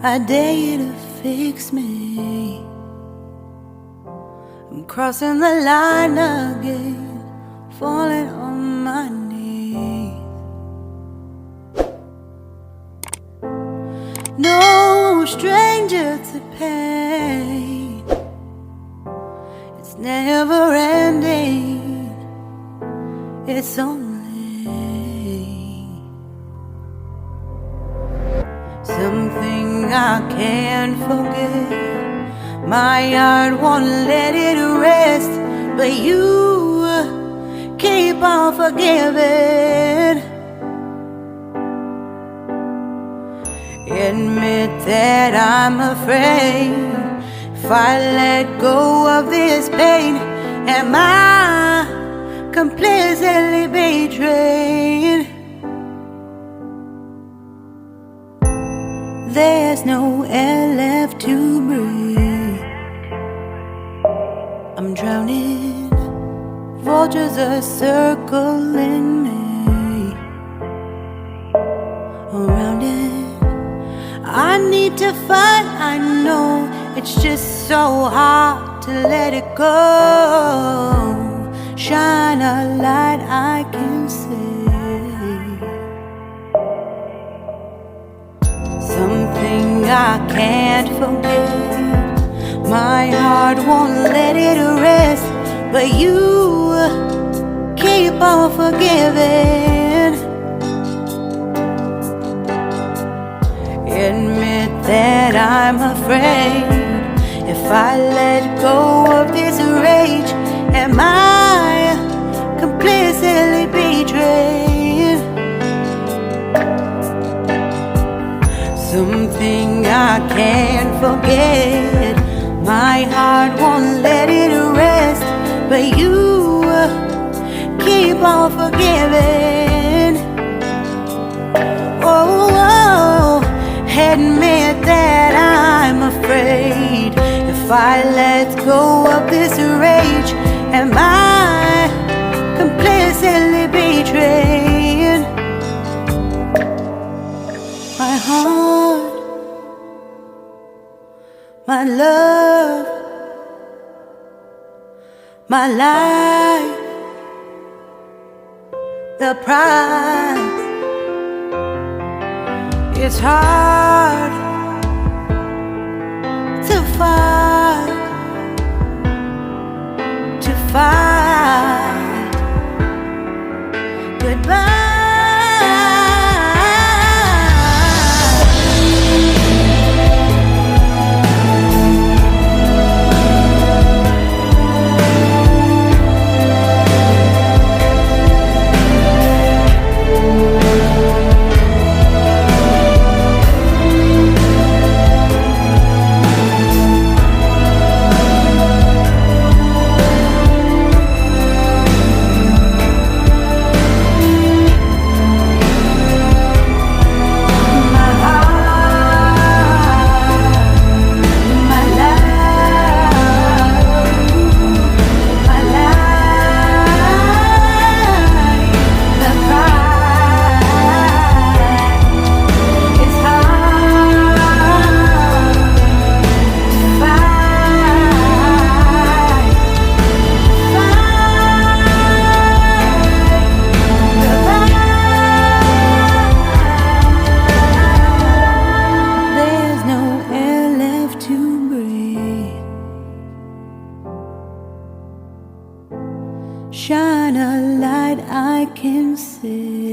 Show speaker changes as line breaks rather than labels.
I dare you to fix me. I'm crossing the line again, falling on my knees. No stranger to pain, it's never ending, it's only something I can't forget. My heart won't let it rest, but you keep on forgiving. Admit that I'm afraid. If I let go of this pain, am I completely betrayed? There's no air left to breathe. I'm drowning, vultures are circling me. Around it, I need to fight, I know it's just so hard to let it go. Shine a light I can see. Something I can't forget. My heart won't let it rest, but you keep on forgiving. Admit that I'm afraid. If I let go of this rage, am I completely betrayed? Something I can't forget. My heart won't let it rest, but you keep on forgiving. Oh, admit that I'm afraid. If I let go of this rage, am I completely betrayed? My heart, my love, my life, the price. It's hard to fight, goodbye. Shine a light I can see.